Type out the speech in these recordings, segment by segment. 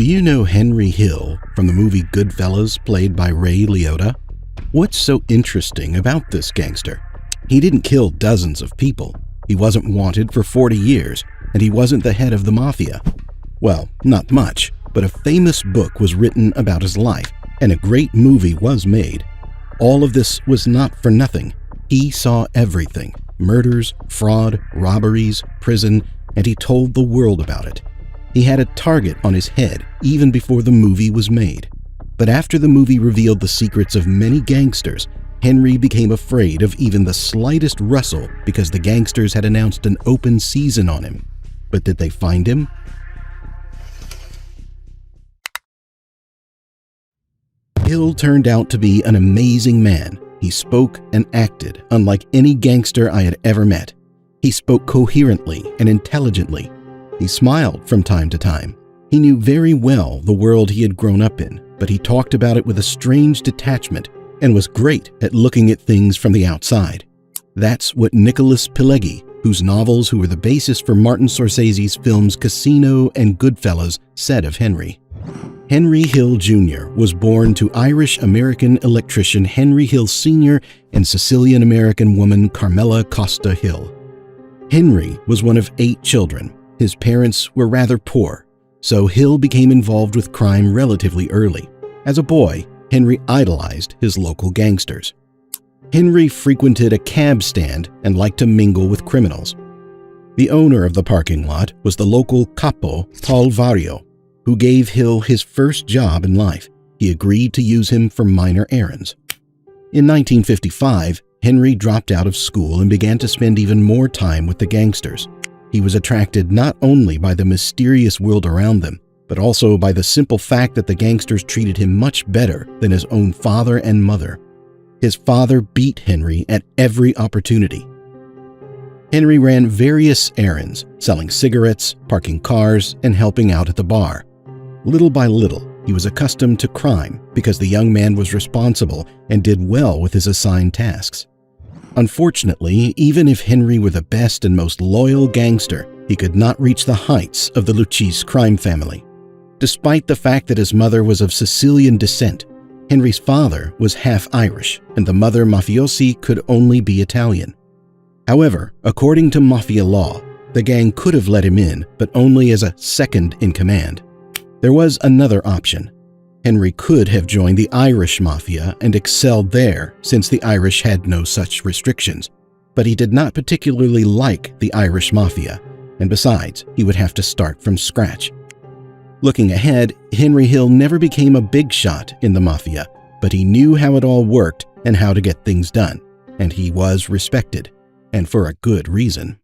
Do you know Henry Hill from the movie Goodfellas, played by Ray Liotta? What's so interesting about this gangster? He didn't kill dozens of people. He wasn't wanted for 40 years, and he wasn't the head of the mafia. Well, not much, but a famous book was written about his life, and a great movie was made. All of this was not for nothing. He saw everything: murders, fraud, robberies, prison, and he told the world about it. He had a target on his head even before the movie was made. But after the movie revealed the secrets of many gangsters, Henry became afraid of even the slightest rustle because the gangsters had announced an open season on him. But did they find him? Hill turned out to be an amazing man. He spoke and acted unlike any gangster I had ever met. He spoke coherently and intelligently. He smiled from time to time. He knew very well the world he had grown up in, but he talked about it with a strange detachment and was great at looking at things from the outside. That's what Nicholas Pileggi, whose novels were the basis for Martin Scorsese's films Casino and Goodfellas, said of Henry. Henry Hill Jr. was born to Irish-American electrician Henry Hill Sr. and Sicilian-American woman Carmela Costa Hill. Henry was one of 8 children. His parents were rather poor, so Hill became involved with crime relatively early. As a boy, Henry idolized his local gangsters. Henry frequented a cab stand and liked to mingle with criminals. The owner of the parking lot was the local capo, Paul Vario, who gave Hill his first job in life. He agreed to use him for minor errands. In 1955, Henry dropped out of school and began to spend even more time with the gangsters. He was attracted not only by the mysterious world around them, but also by the simple fact that the gangsters treated him much better than his own father and mother. His father beat Henry at every opportunity. Henry ran various errands, selling cigarettes, parking cars, and helping out at the bar. Little by little, he was accustomed to crime because the young man was responsible and did well with his assigned tasks. Unfortunately, even if Henry were the best and most loyal gangster, he could not reach the heights of the Lucchese crime family. Despite the fact that his mother was of Sicilian descent, Henry's father was half Irish, and the mother mafiosi could only be Italian. However, according to mafia law, the gang could have let him in, but only as a second in command. There was another option. Henry could have joined the Irish mafia and excelled there, since the Irish had no such restrictions. But he did not particularly like the Irish mafia, and besides, he would have to start from scratch. Looking ahead, Henry Hill never became a big shot in the mafia, but he knew how it all worked and how to get things done, and he was respected, and for a good reason.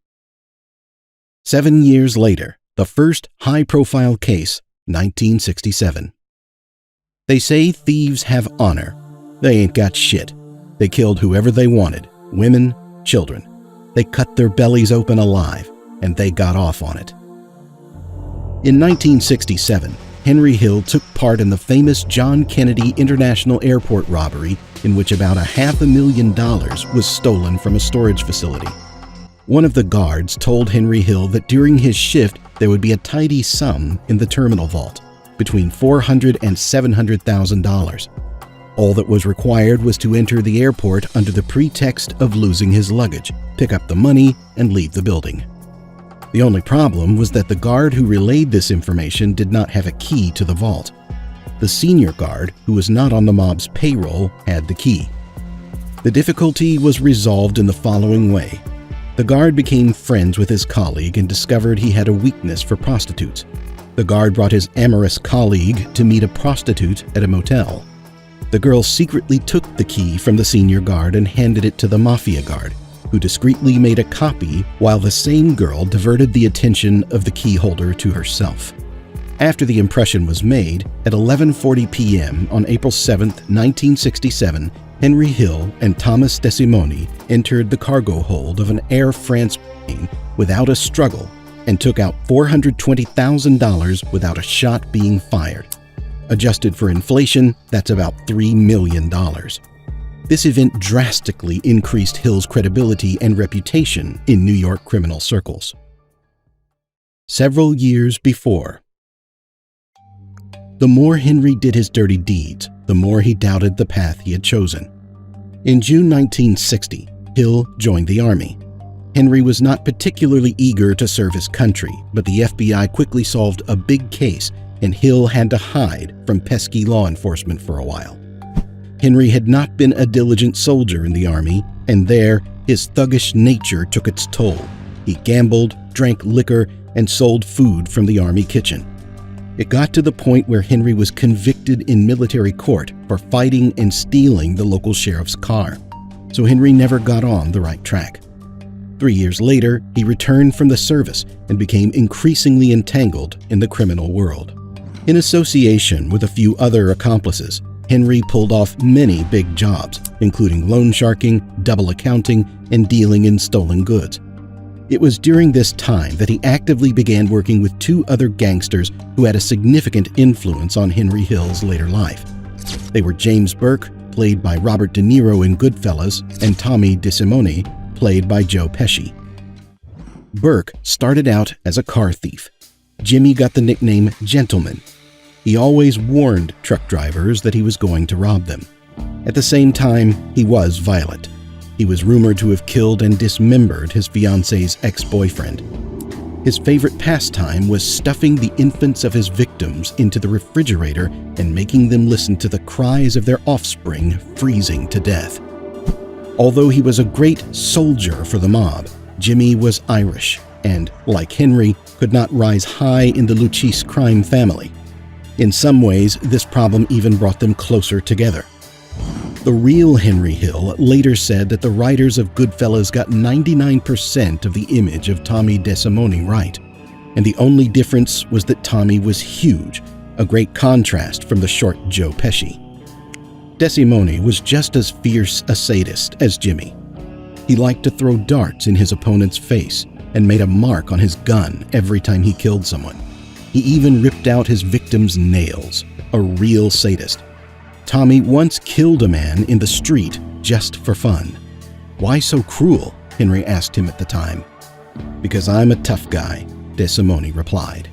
7 years later, the first high-profile case, 1967. They say thieves have honor. They ain't got shit. They killed whoever they wanted, women, children. They cut their bellies open alive, and they got off on it. In 1967, Henry Hill took part in the famous John Kennedy International Airport robbery, in which about $500,000 was stolen from a storage facility. One of the guards told Henry Hill that during his shift there would be a tidy sum in the terminal vault, between $400,000 and $700,000. All that was required was to enter the airport under the pretext of losing his luggage, pick up the money, and leave the building. The only problem was that the guard who relayed this information did not have a key to the vault. The senior guard, who was not on the mob's payroll, had the key. The difficulty was resolved in the following way. The guard became friends with his colleague and discovered he had a weakness for prostitutes. The guard brought his amorous colleague to meet a prostitute at a motel. The girl secretly took the key from the senior guard and handed it to the mafia guard, who discreetly made a copy while the same girl diverted the attention of the key holder to herself. After the impression was made, at 11:40 p.m. on April 7, 1967, Henry Hill and Thomas DeSimone entered the cargo hold of an Air France plane without a struggle and took out $420,000 without a shot being fired. Adjusted for inflation, that's about $3 million. This event drastically increased Hill's credibility and reputation in New York criminal circles. Several years before. The more Henry did his dirty deeds, the more he doubted the path he had chosen. In June 1960, Hill joined the Army. Henry was not particularly eager to serve his country, but the FBI quickly solved a big case, and Hill had to hide from pesky law enforcement for a while. Henry had not been a diligent soldier in the Army, and there, his thuggish nature took its toll. He gambled, drank liquor, and sold food from the Army kitchen. It got to the point where Henry was convicted in military court for fighting and stealing the local sheriff's car, so Henry never got on the right track. 3 years later, he returned from the service and became increasingly entangled in the criminal world. In association with a few other accomplices, Henry pulled off many big jobs, including loan sharking, double accounting, and dealing in stolen goods. It was during this time that he actively began working with 2 other gangsters who had a significant influence on Henry Hill's later life. They were James Burke, played by Robert De Niro in Goodfellas, and Tommy DeSimone, played by Joe Pesci. Burke started out as a car thief. Jimmy got the nickname Gentleman. He always warned truck drivers that he was going to rob them. At the same time, he was violent. He was rumored to have killed and dismembered his fiance's ex-boyfriend. His favorite pastime was stuffing the infants of his victims into the refrigerator and making them listen to the cries of their offspring freezing to death. Although he was a great soldier for the mob, Jimmy was Irish and, like Henry, could not rise high in the SHOWCRIME family. In some ways, this problem even brought them closer together. The real Henry Hill later said that the writers of Goodfellas got 99% of the image of Tommy DeSimone right, and the only difference was that Tommy was huge, a great contrast from the short Joe Pesci. DeSimone was just as fierce a sadist as Jimmy. He liked to throw darts in his opponent's face and made a mark on his gun every time he killed someone. He even ripped out his victim's nails, a real sadist. Tommy once killed a man in the street just for fun. "Why so cruel?" Henry asked him at the time. "Because I'm a tough guy," DeSimone replied.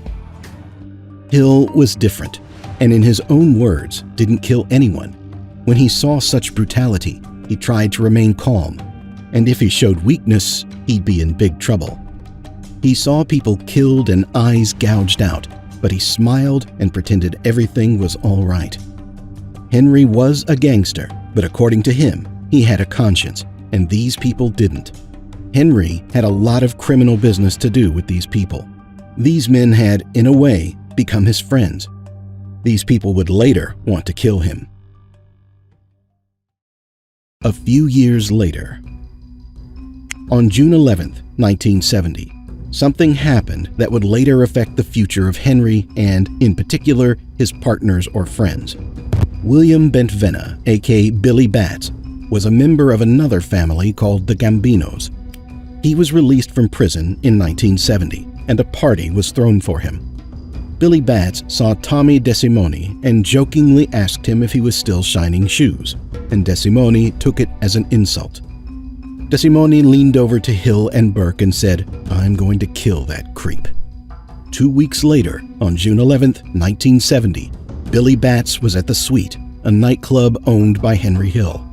Hill was different, and in his own words, didn't kill anyone. When he saw such brutality, he tried to remain calm, and if he showed weakness, he'd be in big trouble. He saw people killed and eyes gouged out, but he smiled and pretended everything was all right. Henry was a gangster, but according to him, he had a conscience, and these people didn't. Henry had a lot of criminal business to do with these people. These men had, in a way, become his friends. These people would later want to kill him. A few years later, on June 11, 1970, something happened that would later affect the future of Henry and, in particular, his partners or friends. William Bentvena, aka Billy Batts, was a member of another family called the Gambinos. He was released from prison in 1970, and a party was thrown for him. Billy Batts saw Tommy DeSimone and jokingly asked him if he was still shining shoes, and DeSimone took it as an insult. DeSimone leaned over to Hill and Burke and said, "I'm going to kill that creep." 2 weeks later, on June 11, 1970, Billy Batts was at the Suite, a nightclub owned by Henry Hill.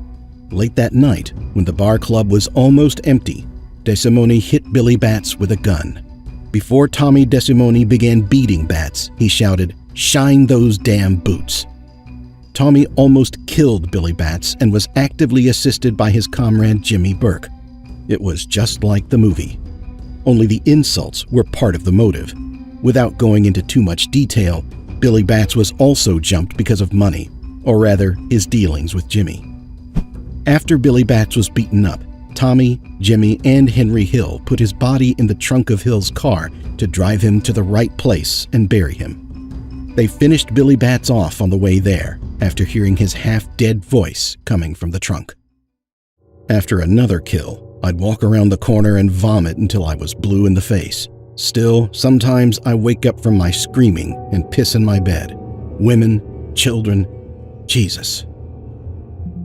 Late that night, when the bar club was almost empty, DeSimone hit Billy Batts with a gun. Before Tommy DeSimone began beating Batts, he shouted, "Shine those damn boots." Tommy almost killed Billy Batts and was actively assisted by his comrade Jimmy Burke. It was just like the movie. Only the insults were part of the motive. Without going into too much detail, Billy Batts was also jumped because of money, or rather, his dealings with Jimmy. After Billy Batts was beaten up, Tommy, Jimmy, and Henry Hill put his body in the trunk of Hill's car to drive him to the right place and bury him. They finished Billy Batts off on the way there, after hearing his half-dead voice coming from the trunk. After another kill, I'd walk around the corner and vomit until I was blue in the face. Still, sometimes I wake up from my screaming and piss in my bed. Women, children, Jesus.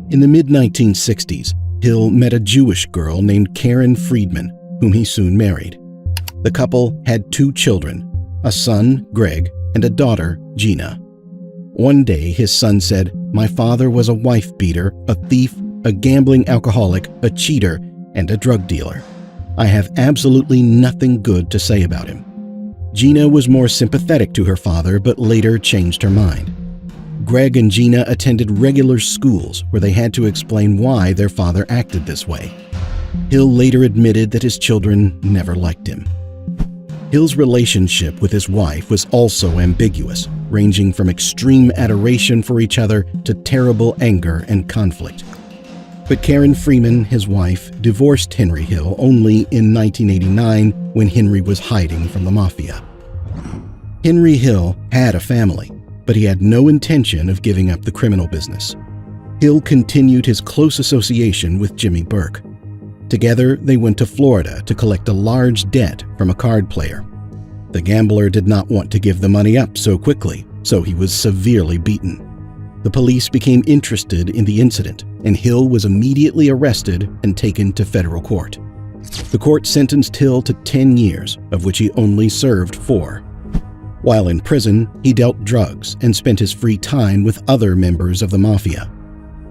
In the mid-1960s, Hill met a Jewish girl named Karen Friedman, whom he soon married. The couple had 2 children, a son, Greg, and a daughter, Gina. One day, his son said, "My father was a wife beater, a thief, a gambling alcoholic, a cheater, and a drug dealer. I have absolutely nothing good to say about him." Gina was more sympathetic to her father, but later changed her mind. Greg and Gina attended regular schools where they had to explain why their father acted this way. Hill later admitted that his children never liked him. Hill's relationship with his wife was also ambiguous, ranging from extreme adoration for each other to terrible anger and conflict. But Karen Freeman, his wife, divorced Henry Hill only in 1989 when Henry was hiding from the mafia. Henry Hill had a family, but he had no intention of giving up the criminal business. Hill continued his close association with Jimmy Burke. Together, they went to Florida to collect a large debt from a card player. The gambler did not want to give the money up so quickly, so he was severely beaten. The police became interested in the incident, and Hill was immediately arrested and taken to federal court. The court sentenced Hill to 10 years, of which he only served 4. While in prison, he dealt drugs and spent his free time with other members of the mafia.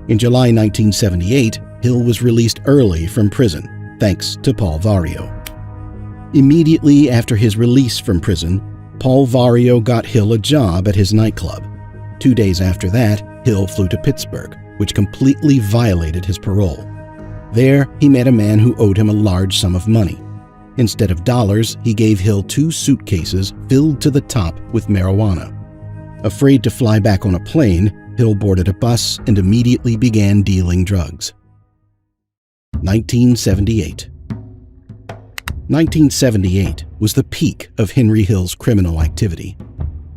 In July 1978, Hill was released early from prison, thanks to Paul Vario. Immediately after his release from prison, Paul Vario got Hill a job at his nightclub. 2 days after that, Hill flew to Pittsburgh, which completely violated his parole. There, he met a man who owed him a large sum of money. Instead of dollars, he gave Hill 2 suitcases filled to the top with marijuana. Afraid to fly back on a plane, Hill boarded a bus and immediately began dealing drugs. 1978. 1978 was the peak of Henry Hill's criminal activity.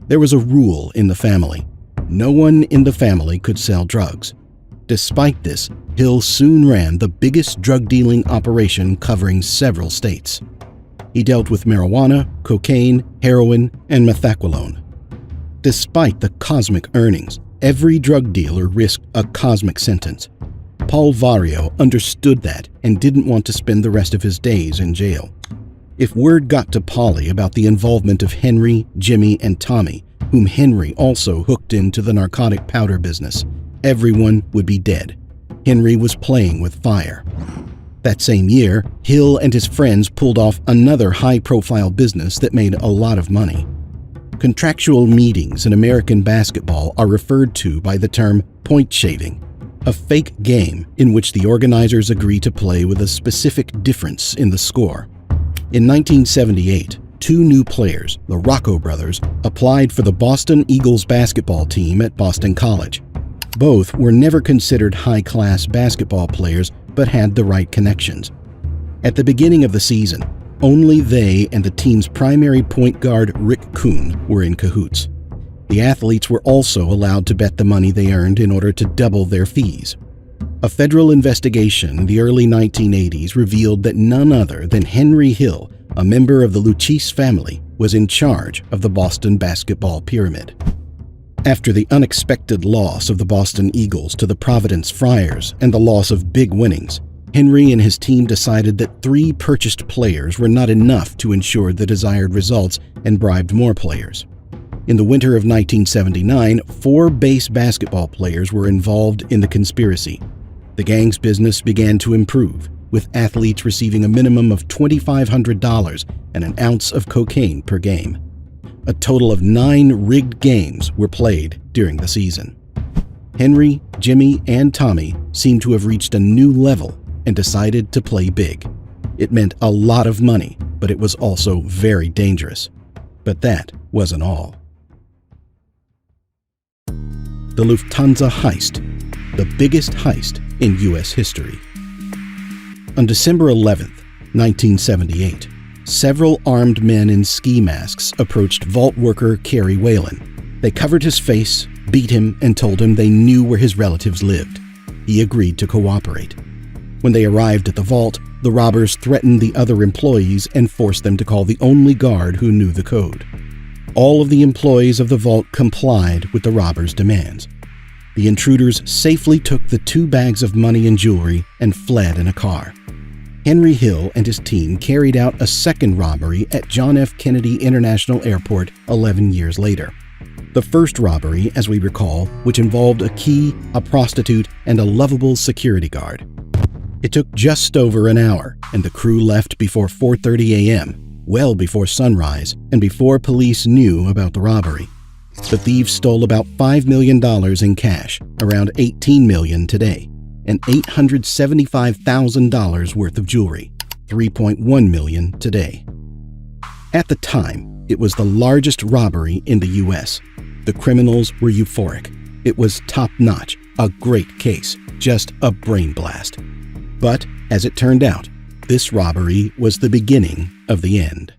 There was a rule in the family. No one in the family could sell drugs. Despite this, Hill soon ran the biggest drug-dealing operation covering several states. He dealt with marijuana, cocaine, heroin, and methaqualone. Despite the cosmic earnings, every drug dealer risked a cosmic sentence. Paul Vario understood that and didn't want to spend the rest of his days in jail. If word got to Paulie about the involvement of Henry, Jimmy, and Tommy, whom Henry also hooked into the narcotic powder business, everyone would be dead. Henry was playing with fire. That same year, Hill and his friends pulled off another high-profile business that made a lot of money. Contractual meetings in American basketball are referred to by the term point shaving, a fake game in which the organizers agree to play with a specific difference in the score. In 1978, 2 new players, the Rocco brothers, applied for the Boston Eagles basketball team at Boston College. Both were never considered high-class basketball players, but had the right connections. At the beginning of the season, only they and the team's primary point guard, Rick Kuhn, were in cahoots. The athletes were also allowed to bet the money they earned in order to double their fees. A federal investigation in the early 1980s revealed that none other than Henry Hill, a member of the Luchese family, was in charge of the Boston basketball pyramid. After the unexpected loss of the Boston Eagles to the Providence Friars and the loss of big winnings, Henry and his team decided that 3 purchased players were not enough to ensure the desired results and bribed more players. In the winter of 1979, 4 base basketball players were involved in the conspiracy. The gang's business began to improve, with athletes receiving a minimum of $2,500 and an ounce of cocaine per game. A total of 9 rigged games were played during the season. Henry, Jimmy, and Tommy seemed to have reached a new level and decided to play big. It meant a lot of money, but it was also very dangerous. But that wasn't all. The Lufthansa heist, the biggest heist in U.S. history. On December 11, 1978, several armed men in ski masks approached vault worker Kerry Whalen. They covered his face, beat him, and told him they knew where his relatives lived. He agreed to cooperate. When they arrived at the vault, the robbers threatened the other employees and forced them to call the only guard who knew the code. All of the employees of the vault complied with the robbers' demands. The intruders safely took the 2 bags of money and jewelry and fled in a car. Henry Hill and his team carried out a second robbery at John F. Kennedy International Airport 11 years later. The first robbery, as we recall, which involved a key, a prostitute, and a lovable security guard. It took just over an hour, and the crew left before 4:30 a.m., well before sunrise and before police knew about the robbery. The thieves stole about $5 million in cash, around $18 million today, and $875,000 worth of jewelry, $3.1 million today. At the time, it was the largest robbery in the U.S. The criminals were euphoric. It was top-notch, a great case, just a brain blast. But, as it turned out, this robbery was the beginning of the end.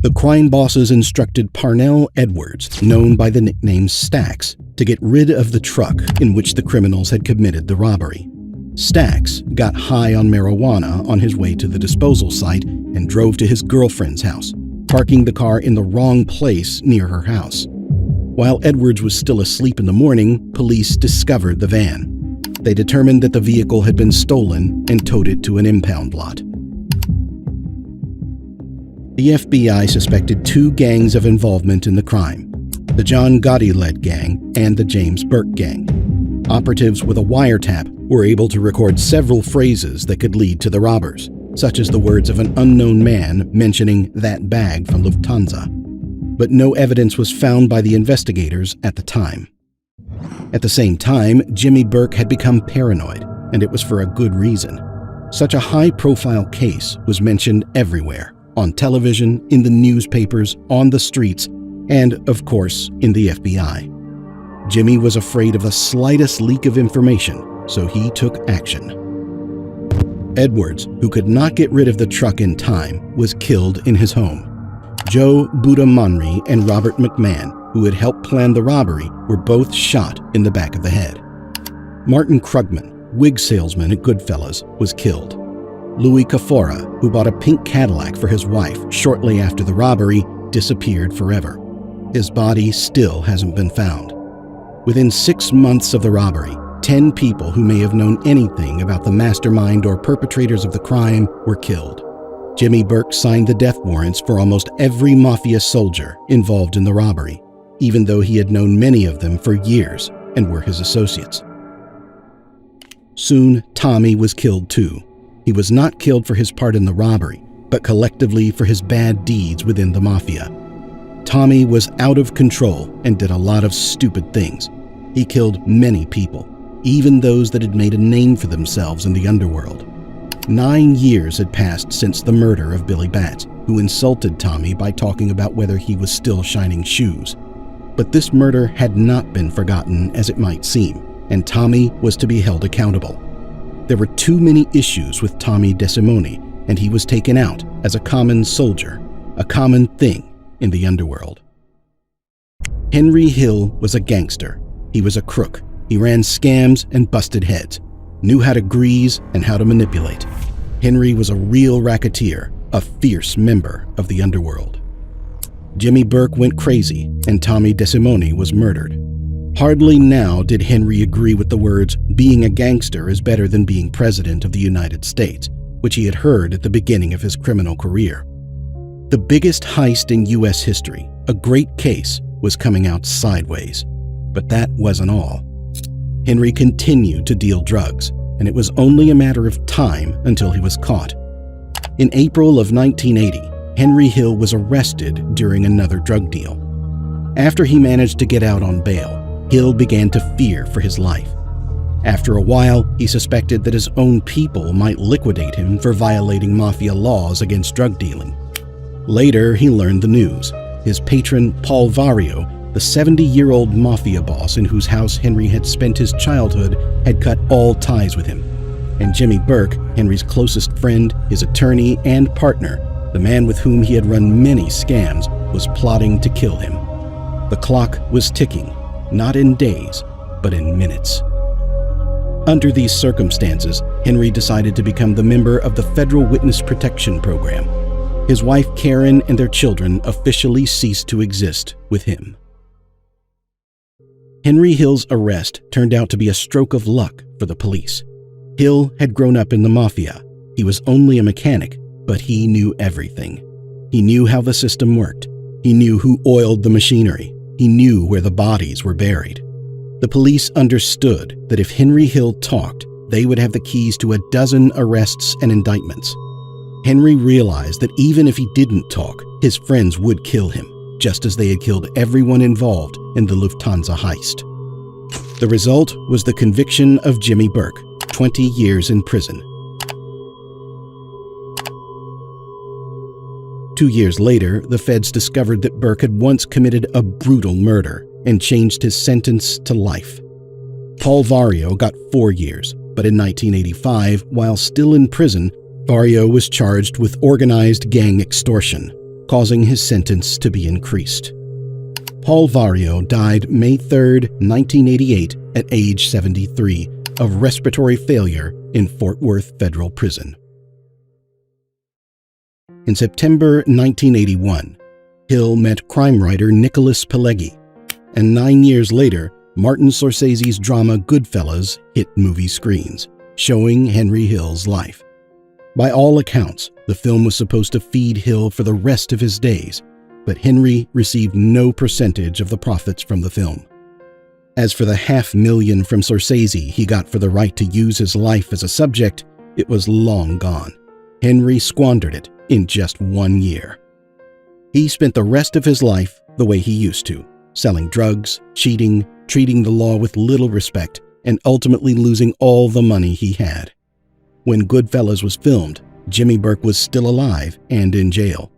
The crime bosses instructed Parnell Edwards, known by the nickname Stacks, to get rid of the truck in which the criminals had committed the robbery. Stacks got high on marijuana on his way to the disposal site and drove to his girlfriend's house, parking the car in the wrong place near her house. While Edwards was still asleep in the morning, police discovered the van. They determined that the vehicle had been stolen and towed it to an impound lot. The FBI suspected two gangs of involvement in the crime: the John Gotti-led gang and the James Burke gang. Operatives with a wiretap were able to record several phrases that could lead to the robbers, such as the words of an unknown man mentioning "that bag from Lufthansa." But no evidence was found by the investigators at the time. At the same time, Jimmy Burke had become paranoid, and it was for a good reason. Such a high-profile case was mentioned everywhere, on television, in the newspapers, on the streets, and, of course, in the FBI. Jimmy was afraid of the slightest leak of information, so he took action. Edwards, who could not get rid of the truck in time, was killed in his home. Joe Buddha Monry and Robert McMahon, who had helped plan the robbery, were both shot in the back of the head. Martin Krugman, wig salesman at Goodfellas, was killed. Louis Cafora, who bought a pink Cadillac for his wife shortly after the robbery, disappeared forever. His body still hasn't been found. Within 6 months of the robbery, 10 people who may have known anything about the mastermind or perpetrators of the crime were killed. Jimmy Burke signed the death warrants for almost every mafia soldier involved in the robbery, even though he had known many of them for years and were his associates. Soon, Tommy was killed too. He was not killed for his part in the robbery, but collectively for his bad deeds within the mafia. Tommy was out of control and did a lot of stupid things. He killed many people, even those that had made a name for themselves in the underworld. 9 years had passed since the murder of Billy Batts, who insulted Tommy by talking about whether he was still shining shoes. But this murder had not been forgotten as it might seem, and Tommy was to be held accountable. There were too many issues with Tommy DeSimone, and he was taken out as a common soldier, a common thing in the underworld. Henry Hill was a gangster. He was a crook. He ran scams and busted heads, knew how to grease and how to manipulate. Henry was a real racketeer, a fierce member of the underworld. Jimmy Burke went crazy, and Tommy DeSimone was murdered. Hardly now did Henry agree with the words, "being a gangster is better than being president of the United States," which he had heard at the beginning of his criminal career. The biggest heist in U.S. history, a great case, was coming out sideways. But that wasn't all. Henry continued to deal drugs, and it was only a matter of time until he was caught. In April of 1980, Henry Hill was arrested during another drug deal. After he managed to get out on bail, Hill began to fear for his life. After a while, he suspected that his own people might liquidate him for violating mafia laws against drug dealing. Later, he learned the news. His patron, Paul Vario, the 70-year-old mafia boss in whose house Henry had spent his childhood, had cut all ties with him. And Jimmy Burke, Henry's closest friend, his attorney and partner, the man with whom he had run many scams, was plotting to kill him. The clock was ticking, not in days, but in minutes. Under these circumstances, Henry decided to become the member of the Federal Witness Protection Program. His wife Karen and their children officially ceased to exist with him. Henry Hill's arrest turned out to be a stroke of luck for the police. Hill had grown up in the mafia. He was only a mechanic, but he knew everything. He knew how the system worked. He knew who oiled the machinery. He knew where the bodies were buried. The police understood that if Henry Hill talked, they would have the keys to a dozen arrests and indictments. Henry realized that even if he didn't talk, his friends would kill him, just as they had killed everyone involved in the Lufthansa heist. The result was the conviction of Jimmy Burke, 20 years in prison. 2 years later, the feds discovered that Burke had once committed a brutal murder and changed his sentence to life. Paul Vario got 4 years, but in 1985, while still in prison, Vario was charged with organized gang extortion, causing his sentence to be increased. Paul Vario died May 3, 1988, at age 73, of respiratory failure in Fort Worth Federal Prison. In September 1981, Hill met crime writer Nicholas Pileggi, and 9 years later, Martin Scorsese's drama Goodfellas hit movie screens, showing Henry Hill's life. By all accounts, the film was supposed to feed Hill for the rest of his days, but Henry received no percentage of the profits from the film. As for the $500,000 from Scorsese he got for the right to use his life as a subject, it was long gone. Henry squandered it in just 1 year. He spent the rest of his life the way he used to, selling drugs, cheating, treating the law with little respect, and ultimately losing all the money he had. When Goodfellas was filmed, Jimmy Burke was still alive and in jail.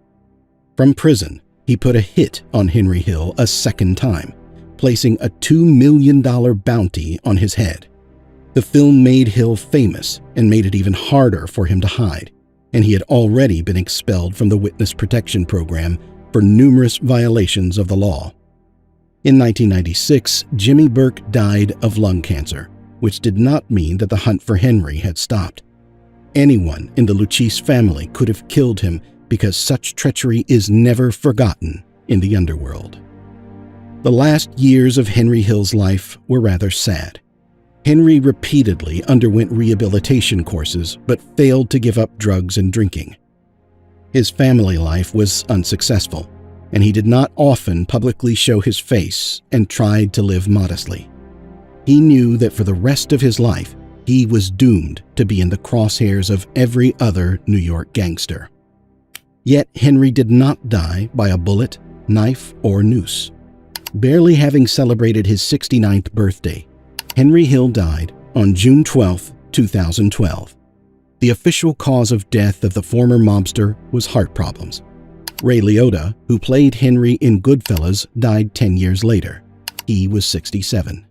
From prison, he put a hit on Henry Hill a second time, placing a $2 million bounty on his head. The film made Hill famous and made it even harder for him to hide, and he had already been expelled from the witness protection program for numerous violations of the law. In 1996, Jimmy Burke died of lung cancer, which did not mean that the hunt for Henry had stopped. Anyone in the Lucchese family could have killed him because such treachery is never forgotten in the underworld. The last years of Henry Hill's life were rather sad. Henry repeatedly underwent rehabilitation courses but failed to give up drugs and drinking. His family life was unsuccessful, and he did not often publicly show his face and tried to live modestly. He knew that for the rest of his life, he was doomed to be in the crosshairs of every other New York gangster. Yet Henry did not die by a bullet, knife, or noose. Barely having celebrated his 69th birthday, Henry Hill died on June 12, 2012. The official cause of death of the former mobster was heart problems. Ray Liotta, who played Henry in Goodfellas, died 10 years later. He was 67.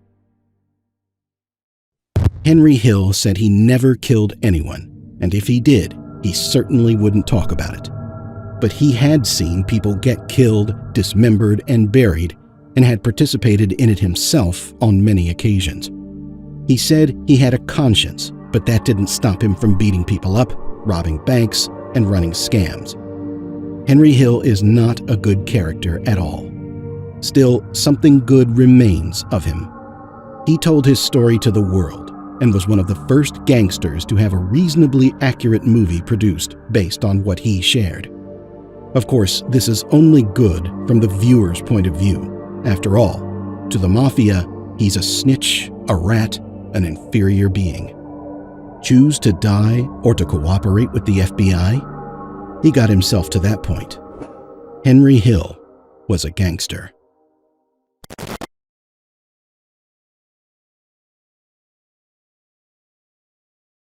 Henry Hill said he never killed anyone, and if he did, he certainly wouldn't talk about it. But he had seen people get killed, dismembered, and buried, and had participated in it himself on many occasions. He said he had a conscience, but that didn't stop him from beating people up, robbing banks, and running scams. Henry Hill is not a good character at all. Still, something good remains of him. He told his story to the world and was one of the first gangsters to have a reasonably accurate movie produced based on what he shared. Of course, this is only good from the viewer's point of view. After all, to the mafia, he's a snitch, a rat, an inferior being. Choose to die or to cooperate with the FBI? He got himself to that point. Henry Hill was a gangster.